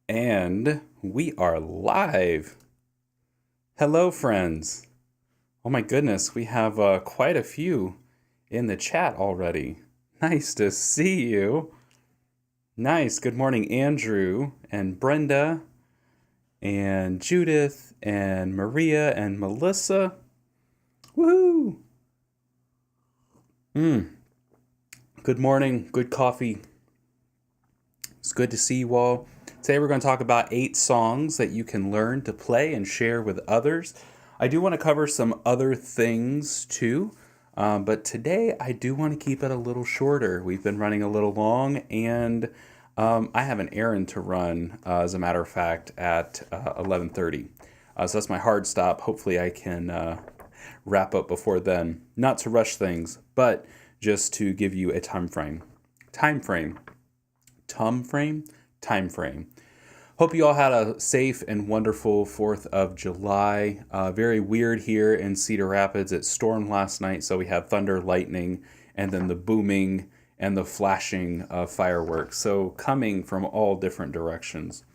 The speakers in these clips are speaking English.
And we are live. Hello, friends. Oh my goodness, we have quite a few in the chat already. Nice to see you. Nice. Good morning, Andrew and Brenda and Judith and Maria and Melissa. Woohoo! Good morning. Good coffee. It's good to see you all. Today we're going to talk about 8 songs that you can learn to play and share with others. I do want to cover some other things too, but today I do want to keep it a little shorter. We've been running a little long, and I have an errand to run, as a matter of fact, at 11:30. So that's my hard stop. Hopefully I can wrap up before then. Not to rush things, but just to give you a time frame. Time frame. Hope you all had a safe and wonderful 4th of July. Very weird here in Cedar Rapids. It stormed last night, so we had thunder, lightning, and then the booming and the flashing of fireworks. So coming from all different directions.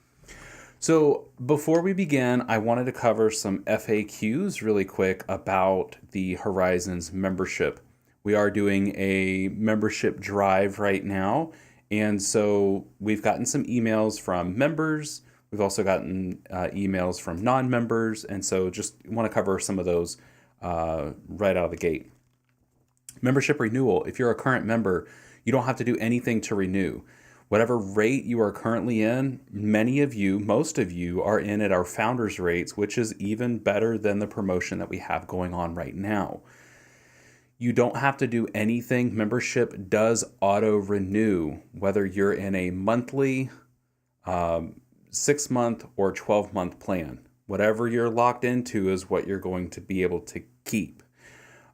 So before we begin, I wanted to cover some FAQs really quick about the Horizons membership. We are doing a membership drive right now. And so we've gotten some emails from members. We've also gotten emails from non-members. And so just want to cover some of those right out of the gate. Membership renewal. If you're a current member, you don't have to do anything to renew. Whatever rate you are currently in, many of you, most of you are in at our founders rates, which is even better than the promotion that we have going on right now. You don't have to do anything. Membership does auto-renew, whether you're in a monthly, 6-month, or 12-month plan. Whatever you're locked into is what you're going to be able to keep.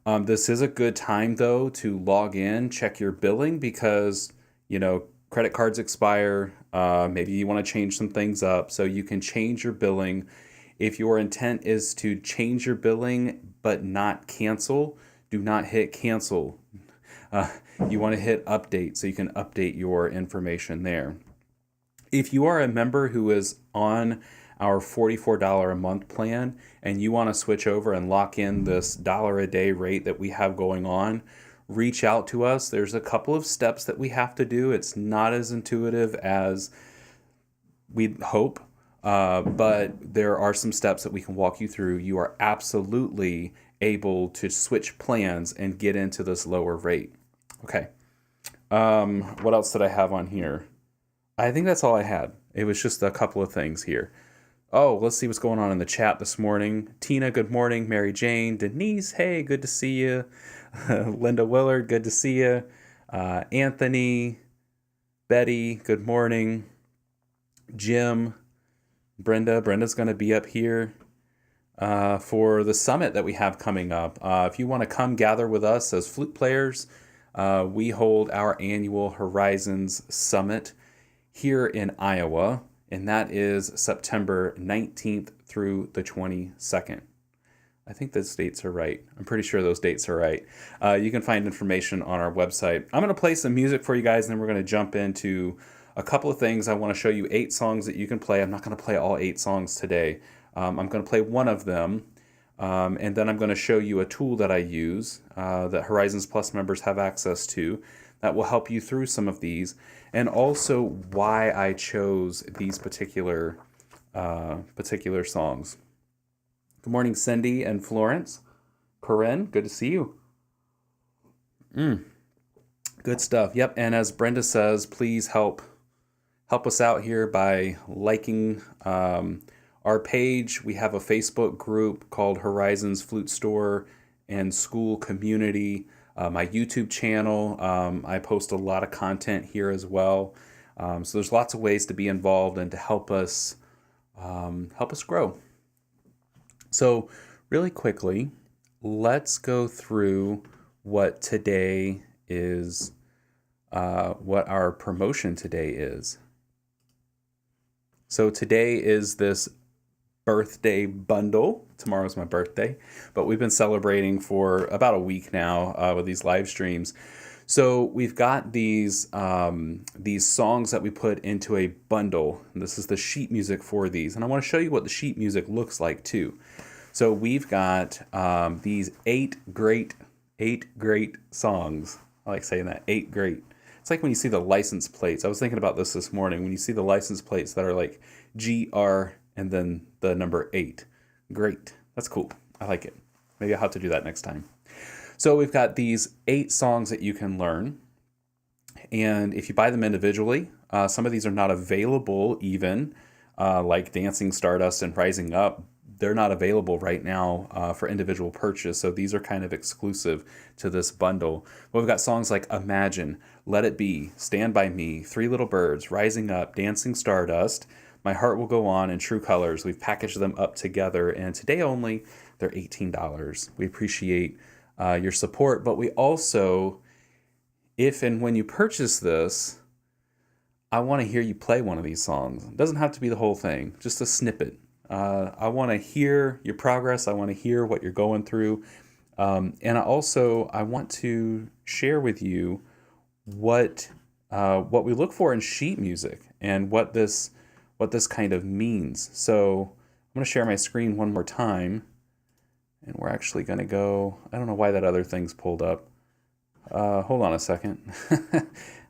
This is a good time, though, to log in, check your billing, because, credit cards expire. Maybe you want to change some things up, so you can change your billing. If your intent is to change your billing but not cancel, do not hit cancel. You want to hit update so you can update your information there. If you are a member who is on our $44 a month plan and you want to switch over and lock in this dollar a day rate that we have going on, reach out to us. There's a couple of steps that we have to do. It's not as intuitive as we'd hope, but there are some steps that we can walk you through. You are absolutely able to switch plans and get into this lower rate. Okay. What else did I have on here? I think that's all I had. It was just a couple of things here. Oh, let's see what's going on in the chat this morning. Tina, good morning. Mary Jane, Denise, hey, good to see you. Linda Willard, good to see you. Anthony, Betty, good morning. Jim, Brenda's going to be up here for the summit that we have coming up. If you want to come gather with us as flute players, we hold our annual Horizons Summit here in Iowa, and that is September 19th through the 22nd. I think those dates are right. I'm pretty sure those dates are right. You can find information on our website. I'm going to play some music for you guys, and then we're going to jump into a couple of things. I want to show you 8 songs that you can play. I'm not going to play all 8 songs today. I'm going to play one of them, and then I'm going to show you a tool that I use that Horizons Plus members have access to that will help you through some of these, and also why I chose these particular songs. Good morning, Cindy and Florence. Corinne, good to see you. Good stuff. Yep, and as Brenda says, please help us out here by liking our page. We have a Facebook group called Horizons Flute Store and School Community. My YouTube channel, I post a lot of content here as well. So there's lots of ways to be involved and to help us grow. So really quickly, let's go through what today is, what our promotion today is. So today is this birthday bundle. Tomorrow's my birthday, but we've been celebrating for about a week now with these live streams. So we've got these songs that we put into a bundle. And this is the sheet music for these, and I want to show you what the sheet music looks like too. So we've got these eight great songs. I like saying that, eight great. It's like when you see the license plates. I was thinking about this morning. When you see the license plates that are like GR and then the number 8. Great. That's cool. I like it. Maybe I'll have to do that next time. So we've got these 8 songs that you can learn. And if you buy them individually, some of these are not available even, like Dancing Stardust and Rising Up. They're not available right now for individual purchase. So these are kind of exclusive to this bundle. But we've got songs like Imagine, Let It Be, Stand By Me, Three Little Birds, Rising Up, Dancing Stardust, My Heart Will Go On, and True Colors. We've packaged them up together, and today only they're $18. We appreciate your support, but we also, if and when you purchase this, I want to hear you play one of these songs. It doesn't have to be the whole thing, just a snippet. I want to hear your progress. I want to hear what you're going through. And I want to share with you what we look for in sheet music and what this kind of means. So I'm going to share my screen one more time, and we're actually going to go. I don't know why that other thing's pulled up. Hold on a second.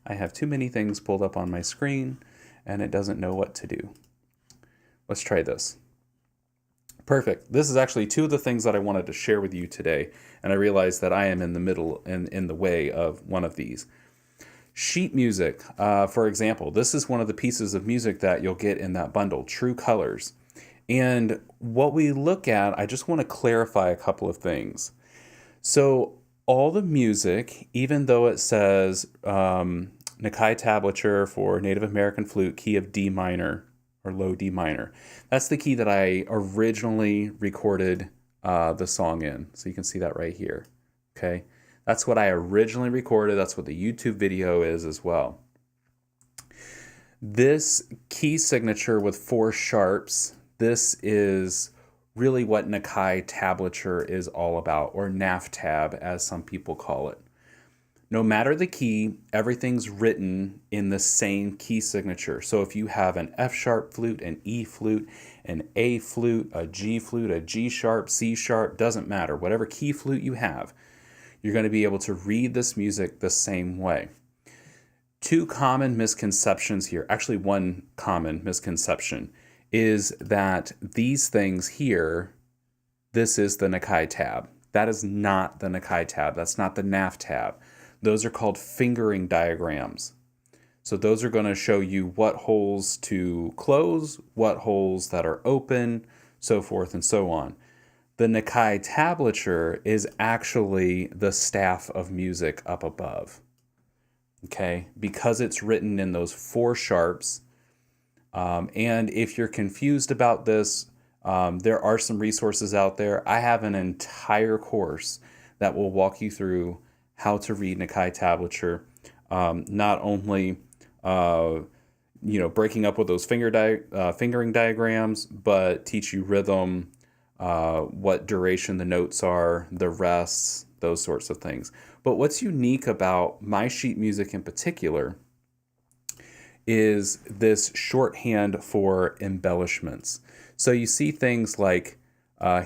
I have too many things pulled up on my screen, and it doesn't know what to do. Let's try this. Perfect. This is actually 2 of the things that I wanted to share with you today, and I realized that I am in the middle and in the way of one of these. Sheet music, for example, this is one of the pieces of music that you'll get in that bundle, True Colors. And what we look at, I just want to clarify a couple of things. So all the music, even though it says Nakai tablature for Native American flute, key of D minor or low D minor, that's the key that I originally recorded the song in. So you can see that right here. Okay. That's what I originally recorded. That's what the YouTube video is as well. This key signature with 4 sharps, this is really what Nakai tablature is all about, or NAF tab as some people call it. No matter the key, everything's written in the same key signature. So if you have an F sharp flute, an E flute, an A flute, a G sharp, C sharp, doesn't matter. Whatever key flute you have, you're going to be able to read this music the same way. 2 common misconceptions here, actually 1 common misconception, is that these things here, this is the Nakai tab. That is not the Nakai tab. That's not the NAF tab. Those are called fingering diagrams. So those are going to show you what holes to close, what holes that are open, so forth and so on. The Nakai tablature is actually the staff of music up above. Okay, because it's written in those 4 sharps. And if you're confused about this, there are some resources out there. I have an entire course that will walk you through how to read Nakai tablature, not only breaking up with those fingering diagrams, but teach you rhythm, what duration the notes are, the rests, those sorts of things. But what's unique about my sheet music in particular is this shorthand for embellishments. So you see things like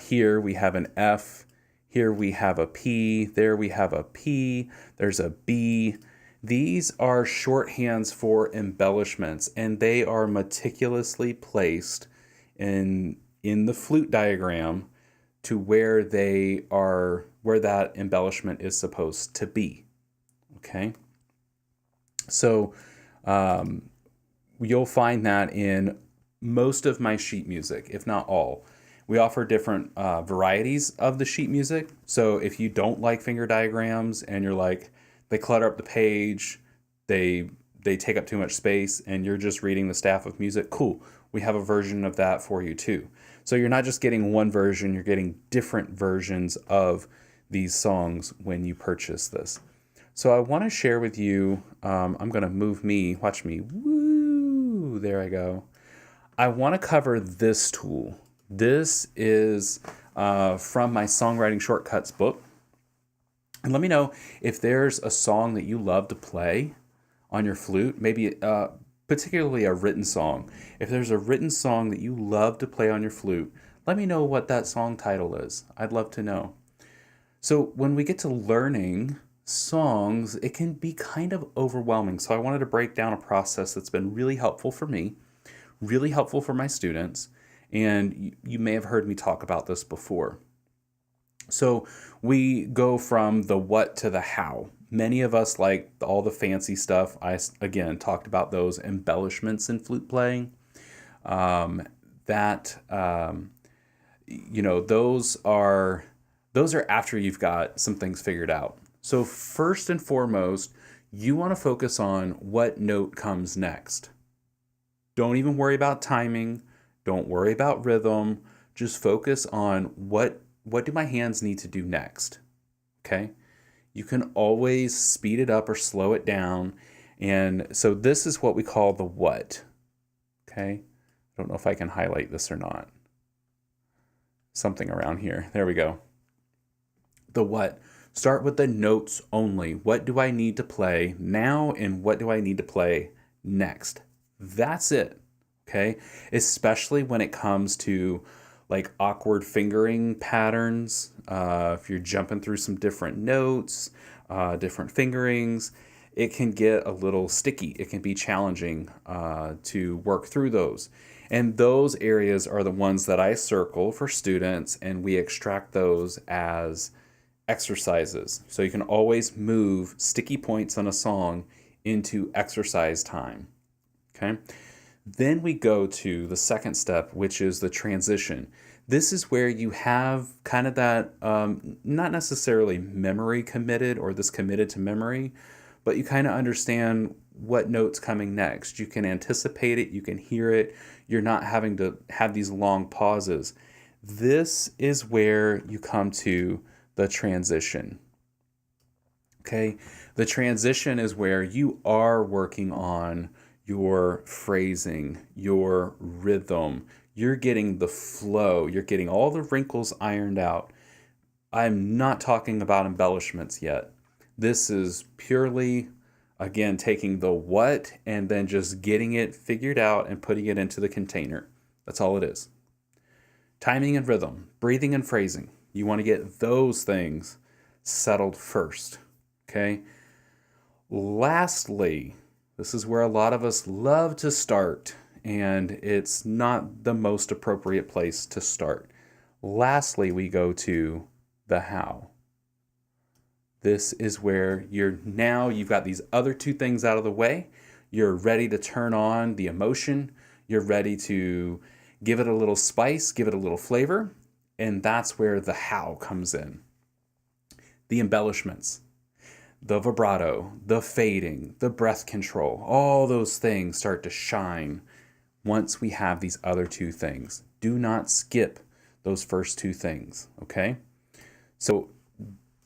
here we have an F, here we have a P, there we have a P, there's a B. These are shorthands for embellishments, and they are meticulously placed in the flute diagram to where that embellishment is supposed to be. Okay? So you'll find that in most of my sheet music, if not all. We offer different varieties of the sheet music. So if you don't like finger diagrams and you're like, they clutter up the page, they take up too much space, and you're just reading the staff of music, cool. We have a version of that for you too. So you're not just getting one version, you're getting different versions of these songs when you purchase this. So I want to share with you, I'm going to move me, watch me, woo, there I go. I want to cover this tool. This is from my Songwriting Shortcuts book. And let me know if there's a song that you love to play on your flute, maybe particularly a written song. If there's a written song that you love to play on your flute, let me know what that song title is. I'd love to know. So when we get to learning songs, it can be kind of overwhelming. So I wanted to break down a process that's been really helpful for me, really helpful for my students, and you may have heard me talk about this before. So we go from the what to the how. Many of us like all the fancy stuff. I, again, talked about those embellishments in flute playing. That those are after you've got some things figured out. So first and foremost, you want to focus on what note comes next. Don't even worry about timing. Don't worry about rhythm. Just focus on what do my hands need to do next. Okay? You can always speed it up or slow it down. And so this is what we call the what. Okay? I don't know if I can highlight this or not. Something around here. There we go. The what. Start with the notes only. What do I need to play now and what do I need to play next? That's it. Okay? Especially when it comes to like awkward fingering patterns. If you're jumping through some different notes, different fingerings, it can get a little sticky. It can be challenging to work through those. And those areas are the ones that I circle for students, and we extract those as exercises. So you can always move sticky points on a song into exercise time. Okay? Then we go to the second step, which is the transition. This is where you have kind of that, not necessarily memory committed or this committed to memory, but you kind of understand what note's coming next. You can anticipate it, you can hear it. You're not having to have these long pauses. This is where you come to the transition. Okay? The transition is where you are working on your phrasing, your rhythm. You're getting the flow. You're getting all the wrinkles ironed out. I'm not talking about embellishments yet. This is purely, again, taking the what and then just getting it figured out and putting it into the container. That's all it is. Timing and rhythm, breathing and phrasing. You want to get those things settled first. Okay? Lastly, this is where a lot of us love to start, and it's not the most appropriate place to start. Lastly, we go to the how. This is where you've got these other two things out of the way. You're ready to turn on the emotion. You're ready to give it a little spice, give it a little flavor, and that's where the how comes in. The embellishments. The vibrato, the fading, the breath control, all those things start to shine once we have these other two things. Do not skip those first two things, okay? So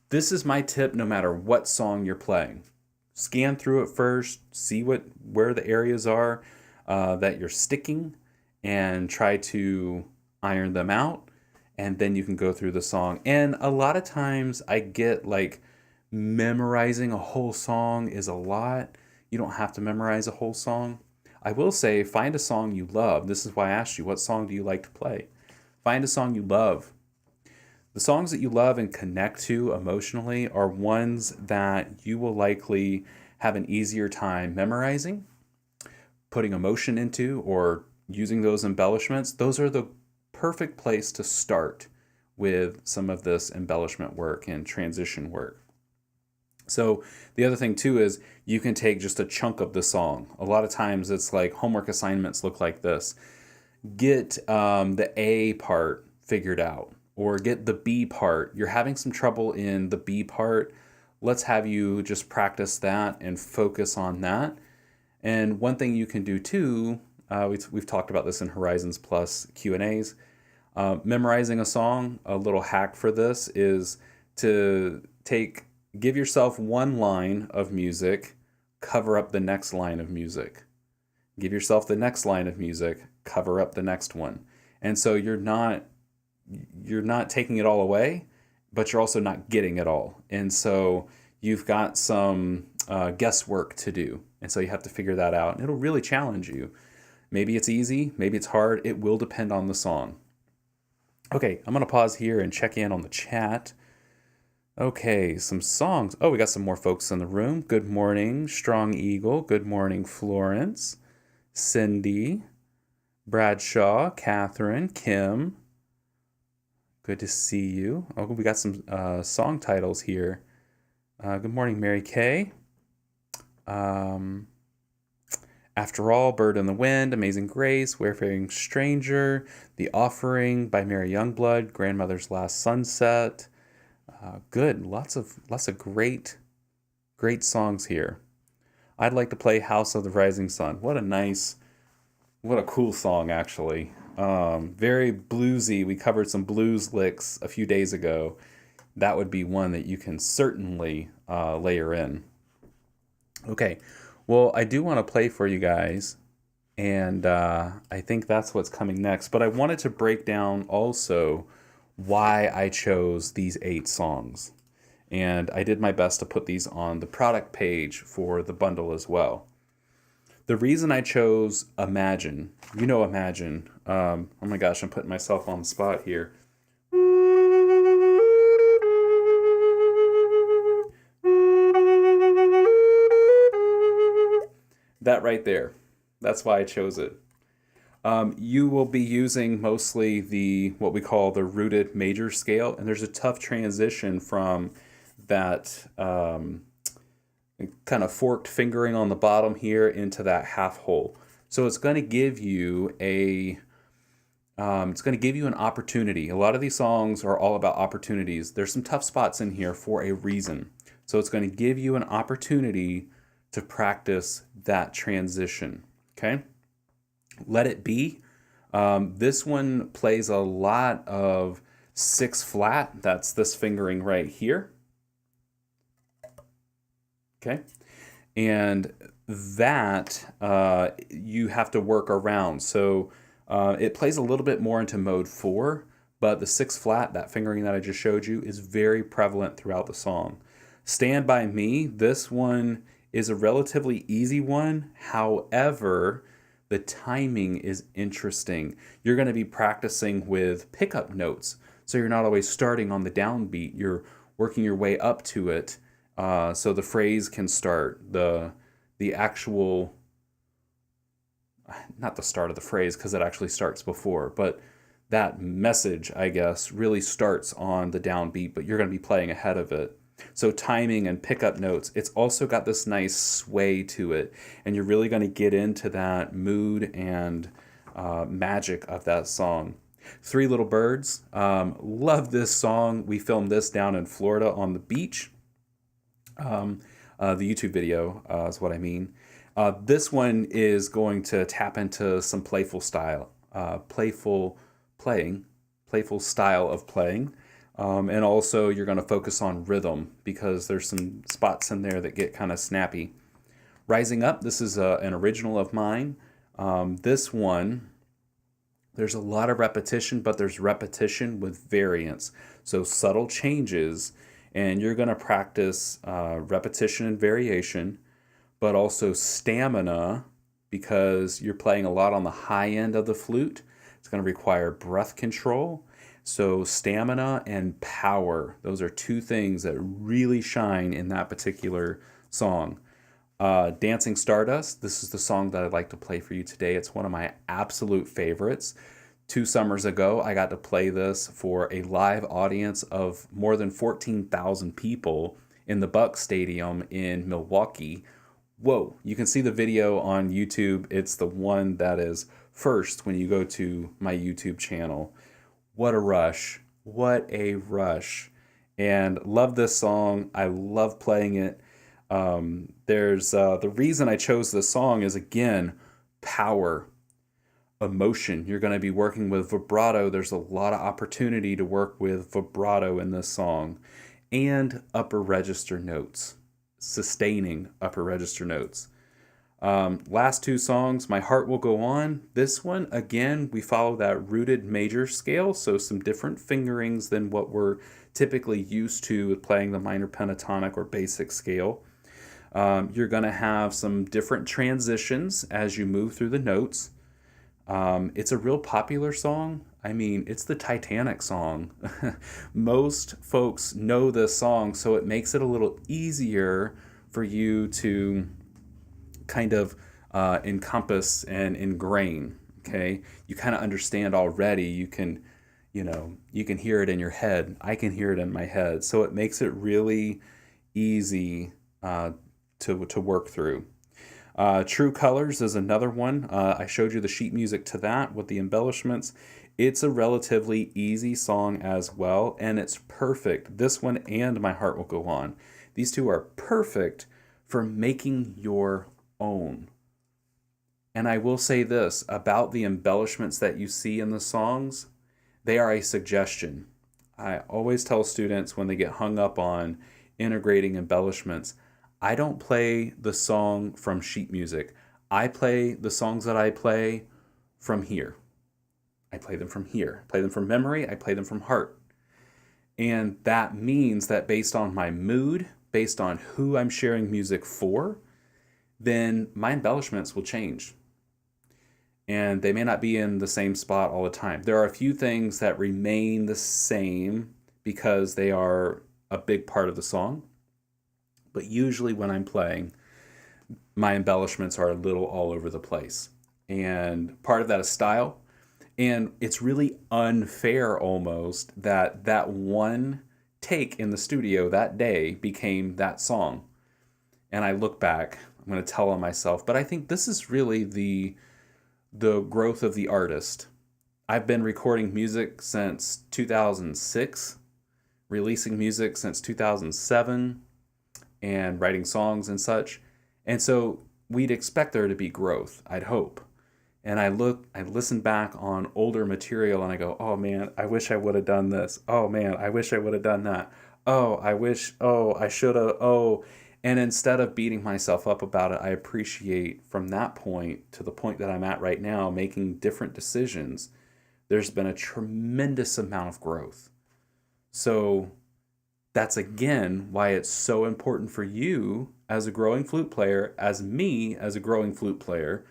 this is my tip no matter what song you're playing. Scan through it first, see where the areas are that you're sticking, and try to iron them out, and then you can go through the song. And a lot of times I get like, memorizing a whole song is a lot. You don't have to memorize a whole song. I will say, find a song you love. This is why I asked you, what song do you like to play? Find a song you love. The songs that you love and connect to emotionally are ones that you will likely have an easier time memorizing, putting emotion into, or using those embellishments. Those are the perfect place to start with some of this embellishment work and transition work. So the other thing too is you can take just a chunk of the song. A lot of times it's like homework assignments look like this. Get the A part figured out, or get the B part. You're having some trouble in the B part. Let's have you just practice that and focus on that. And one thing you can do too, we've talked about this in Horizons Plus Q&As, memorizing a song. A little hack for this is to give yourself one line of music, cover up the next line of music. Give yourself the next line of music, cover up the next one. And so you're not taking it all away, but you're also not getting it all. And so you've got some guesswork to do. And so you have to figure that out. And it'll really challenge you. Maybe it's easy, maybe it's hard. It will depend on the song. Okay, I'm going to pause here and check in on the chat. Okay, some songs. Oh, we got some more folks in the room. Good morning, Strong Eagle. Good morning, Florence, Cindy, Bradshaw, Catherine, Kim. Good to see you. Oh, we got some song titles here. Good morning, Mary Kay. After All, Bird in the Wind, Amazing Grace, Wayfaring Stranger, The Offering by Mary Youngblood, Grandmother's Last Sunset. Good, lots of great songs here. I'd like to play House of the Rising Sun. What a cool song, actually. Very bluesy. We covered some blues licks a few days ago. That would be one that you can certainly layer in. Okay, well, I do want to play for you guys, and I think that's what's coming next. But I wanted to break down also why I chose these 8 songs. And I did my best to put these on the product page for the bundle as well. The reason I chose Imagine, Imagine. Oh my gosh, I'm putting myself on the spot here. That right there. That's why I chose it. You will be using mostly what we call the rooted major scale, and there's a tough transition from that kind of forked fingering on the bottom here into that half hole. So it's going to give you an opportunity. A lot of these songs are all about opportunities. There's some tough spots in here for a reason. So it's going to give you an opportunity to practice that transition. Okay? Let It Be. This one plays a lot of 6 flat. That's this fingering right here. Okay. And that you have to work around. So it plays a little bit more into mode 4, but the 6 flat, that fingering that I just showed you, is very prevalent throughout the song. Stand By Me, this one is a relatively easy one. However, the timing is interesting. You're going to be practicing with pickup notes. So you're not always starting on the downbeat. You're working your way up to it. So the phrase can start. The actual, not the start of the phrase because it actually starts before, but that message, I guess, really starts on the downbeat, but you're going to be playing ahead of it. So timing and pickup notes, it's also got this nice sway to it, and you're really going to get into that mood and magic of that song. 3 Little Birds, love this song. We filmed this down in Florida on the beach. The YouTube video is what I mean. This one is going to tap into some playful style of playing. And also you're going to focus on rhythm because there's some spots in there that get kind of snappy. Rising Up, this is an original of mine. This one, there's a lot of repetition, but there's repetition with variance. So subtle changes, and you're going to practice repetition and variation, but also stamina because you're playing a lot on the high end of the flute. It's going to require breath control. So stamina and power, those are 2 things that really shine in that particular song. Dancing Stardust, this is the song that I'd like to play for you today. It's one of my absolute favorites. 2 summers ago, I got to play this for a live audience of more than 14,000 people in the Buck Stadium in Milwaukee. Whoa, you can see the video on YouTube. It's the one that is first when you go to my YouTube channel. What a rush. What a rush. And love this song. I love playing it. There's the reason I chose this song is, again, power, emotion. You're going to be working with vibrato. There's a lot of opportunity to work with vibrato in this song. And upper register notes, sustaining upper register notes. Last two songs, My Heart Will Go On. This one, again, we follow that rooted major scale, so some different fingerings than what we're typically used to with playing the minor pentatonic or basic scale. You're going to have some different transitions as you move through the notes. It's a real popular song. I mean, it's the Titanic song. Most folks know this song, so it makes it a little easier for you to kind of encompass and ingrain. Okay, you kind of understand already. You can hear it in your head. I can hear it in my head, so it makes it really easy to work through. True Colors is another one. I showed you the sheet music to that with the embellishments. It's a relatively easy song as well, and it's perfect. This one and My Heart Will Go On. These two are perfect for making your own. And I will say this about the embellishments that you see in the songs, they are a suggestion. I always tell students when they get hung up on integrating embellishments, I don't play the song from sheet music. I play the songs that I play from here. I play them from here. I play them from memory. I play them from heart. And that means that based on my mood, based on who I'm sharing music for, then my embellishments will change. And they may not be in the same spot all the time. There are a few things that remain the same because they are a big part of the song. But usually when I'm playing, my embellishments are a little all over the place. And part of that is style. And it's really unfair almost that that one take in the studio that day became that song. And I look back, I'm going to tell on myself, but I think this is really the growth of the artist. I've been recording music since 2006, releasing music since 2007, and writing songs and such. And so we'd expect there to be growth, I'd hope. And I listen back on older material and I go, oh man, I wish I would have done this. Oh man, I wish I would have done that. Oh, I should have, And instead of beating myself up about it, I appreciate from that point to the point that I'm at right now, making different decisions, there's been a tremendous amount of growth. So that's again why it's so important for you as a growing flute player, as me as a growing flute player,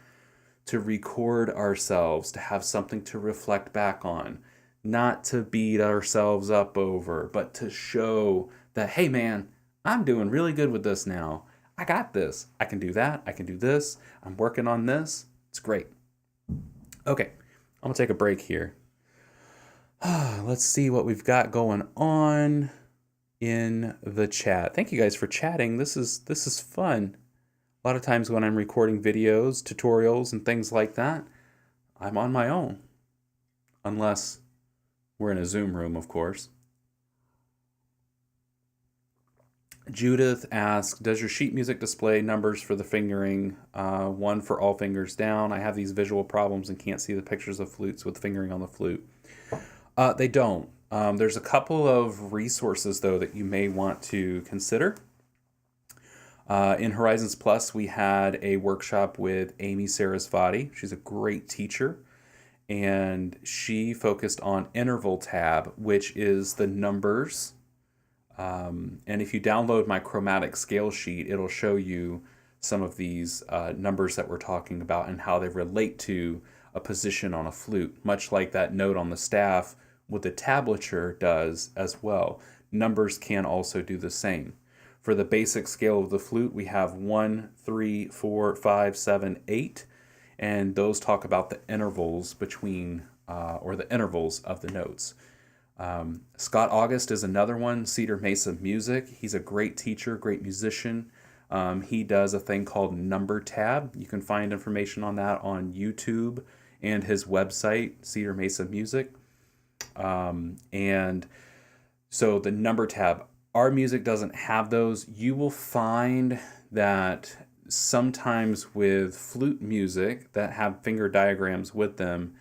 to record ourselves, to have something to reflect back on, not to beat ourselves up over, but to show that, hey man, I'm doing really good with this now. I got this. I can do that. I can do this. I'm working on this. It's great. Okay, I'm gonna take a break here. Let's see what we've got going on in the chat. Thank you guys for chatting. This is fun. A lot of times when I'm recording videos, tutorials, and things like that, I'm on my own. Unless we're in a Zoom room, of course. Judith asks, does your sheet music display numbers for the fingering? One for all fingers down. I have these visual problems and can't see the pictures of flutes with fingering on the flute. They don't. There's a couple of resources, though, that you may want to consider. In Horizons Plus, we had a workshop with Amy Sarasvati. She's a great teacher, and she focused on interval tab, which is the numbers. And if you download my chromatic scale sheet, it'll show you some of these numbers that we're talking about and how they relate to a position on a flute, much like that note on the staff with the tablature does as well. Numbers can also do the same. For the basic scale of the flute, we have 1, 3, 4, 5, 7, 8, and those talk about the intervals between, or the intervals of the notes. Scott August is another one, Cedar Mesa Music. He's a great teacher, great musician. He does a thing called Number Tab. You can find information on that on YouTube and his website, Cedar Mesa Music. And so the Number Tab, our music doesn't have those. You will find that sometimes with flute music that have finger diagrams with them,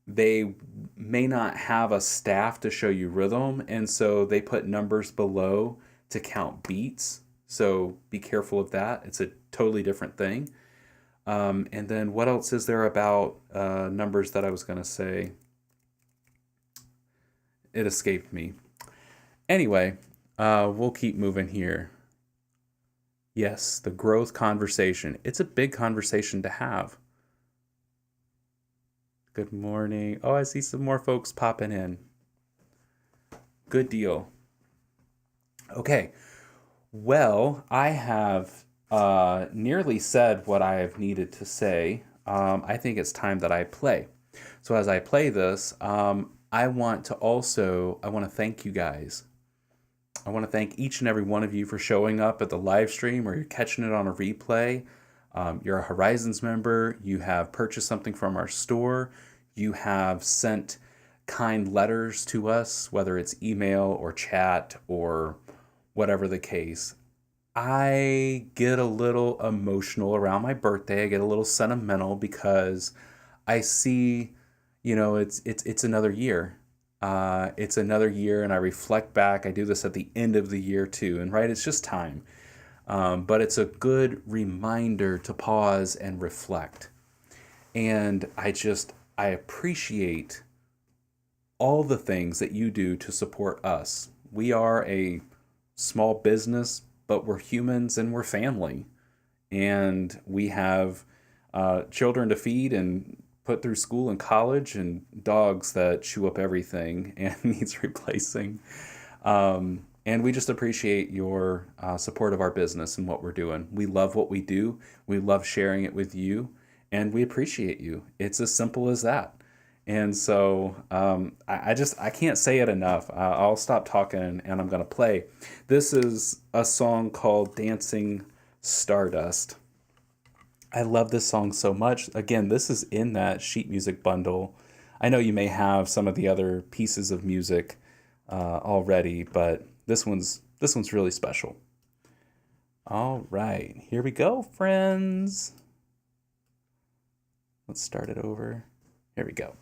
they may not have a staff to show you rhythm, and so they put numbers below to count beats. So be careful of that. It's a totally different thing. And then what else is there about numbers that I was going to say? It escaped me. Anyway, we'll keep moving here. Yes, the growth conversation. It's a big conversation to have. Good morning. Oh, I see some more folks popping in. Good deal. Okay. Well, I have nearly said what I have needed to say. I think it's time that I play. So as I play this, I want to thank you guys. I want to thank each and every one of you for showing up at the live stream, or you're catching it on a replay. You're a Horizons member. You have purchased something from our store. You have sent kind letters to us, whether it's email or chat or whatever the case. I get a little emotional around my birthday. I get a little sentimental because I see, it's another year. It's another year, and I reflect back. I do this at the end of the year too, and right, it's just time. But it's a good reminder to pause and reflect. And I appreciate all the things that you do to support us. We are a small business, but we're humans and we're family. And we have children to feed and put through school and college, and dogs that chew up everything and needs replacing. And we just appreciate your support of our business and what we're doing. We love what we do. We love sharing it with you, and we appreciate you. It's as simple as that. And so I can't say it enough. I'll stop talking and I'm going to play. This is a song called Dancing Stardust. I love this song so much. Again, this is in that sheet music bundle. I know you may have some of the other pieces of music already, but this one's really special. All right, here we go, friends. Let's start it over. Here we go.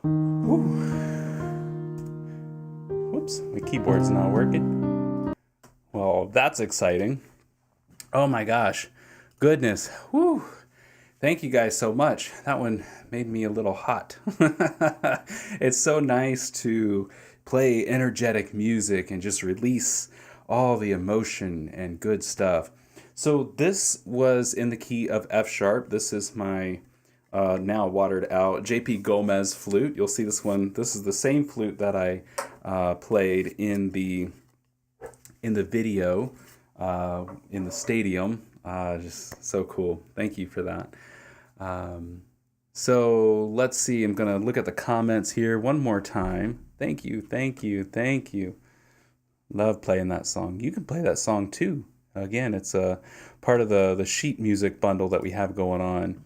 Woo. Whoops, my keyboard's not working. Well, that's exciting. Oh my gosh. Goodness. Woo. Thank you guys so much. That one made me a little hot. It's so nice to play energetic music and just release all the emotion and good stuff. So this was in the key of F sharp. This is my now watered out JP Gomez flute. You'll see this one. This is the same flute that I played in the video in the stadium. Just so cool. Thank you for that. So let's see. I'm gonna look at the comments here one more time. Thank you, thank you, thank you. Love playing that song. You can play that song too. Again, it's a part of the sheet music bundle that we have going on.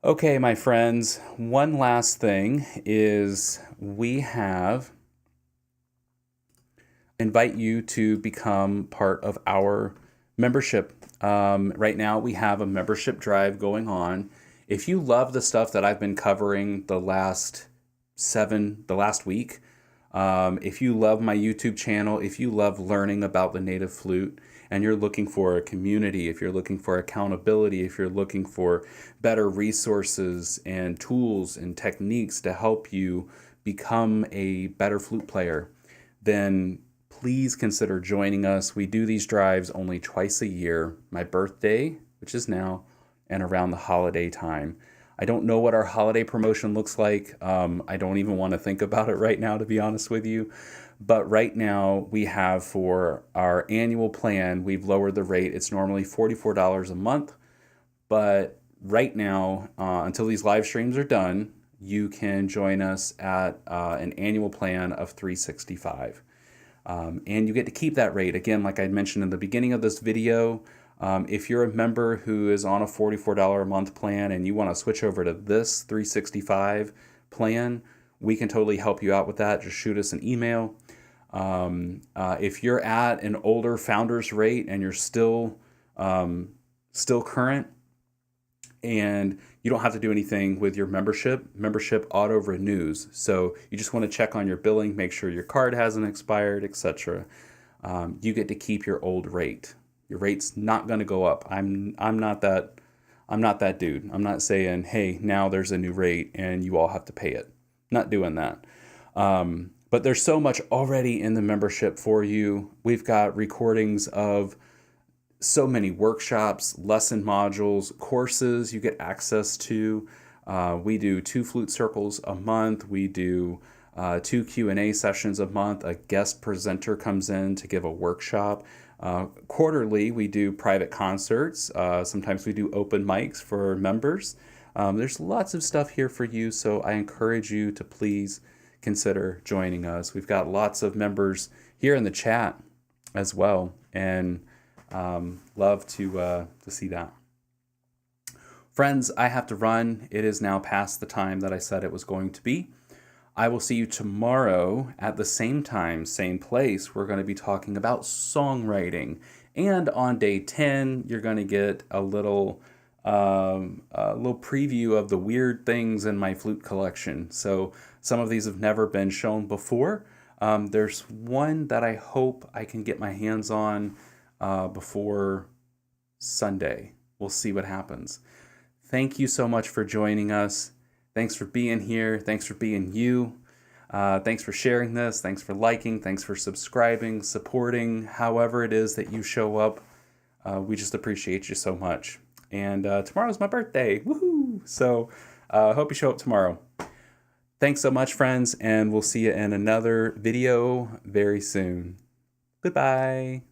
Okay, my friends, one last thing is we have invite you to become part of our membership. Right now we have a membership drive going on. If you love the stuff that I've been covering the last week, if you love my YouTube channel, if you love learning about the native flute, and you're looking for a community, if you're looking for accountability, if you're looking for better resources and tools and techniques to help you become a better flute player, then please consider joining us. We do these drives only twice a year, my birthday, which is now, and around the holiday time. I don't know what our holiday promotion looks like. I don't even want to think about it right now, to be honest with you. But right now we have, for our annual plan, we've lowered the rate. It's normally $44 a month. But right now, until these live streams are done, you can join us at an annual plan of $365. And you get to keep that rate. Again, like I mentioned in the beginning of this video, if you're a member who is on a $44 a month plan and you want to switch over to this $365 plan, we can totally help you out with that. Just shoot us an email. If you're at an older founder's rate and you're still current, and you don't have to do anything with your membership auto renews. So you just want to check on your billing, make sure your card hasn't expired, etc. You get to keep your old rate. Your rate's not going to go up. I'm not that dude. I'm not saying, hey, now there's a new rate and you all have to pay it. Not doing that. But there's so much already in the membership for you. We've got recordings of so many workshops, lesson modules, courses you get access to. We do 2 flute circles a month. We do 2 Q&A sessions a month. A guest presenter comes in to give a workshop. Quarterly, we do private concerts. Sometimes we do open mics for members. There's lots of stuff here for you, so I encourage you to please consider joining us. We've got lots of members here in the chat as well, and love to see that. Friends, I have to run. It is now past the time that I said it was going to be. I will see you tomorrow at the same time, same place. We're going to be talking about songwriting. And on day 10, you're going to get a little preview of the weird things in my flute collection. So some of these have never been shown before. There's one that I hope I can get my hands on before Sunday. We'll see what happens. Thank you so much for joining us. Thanks for being here. Thanks for being you. Thanks for sharing this. Thanks for liking. Thanks for subscribing, supporting, however it is that you show up. We just appreciate you so much. And tomorrow's my birthday. Woohoo! So hope you show up tomorrow. Thanks so much, friends, and we'll see you in another video very soon. Goodbye.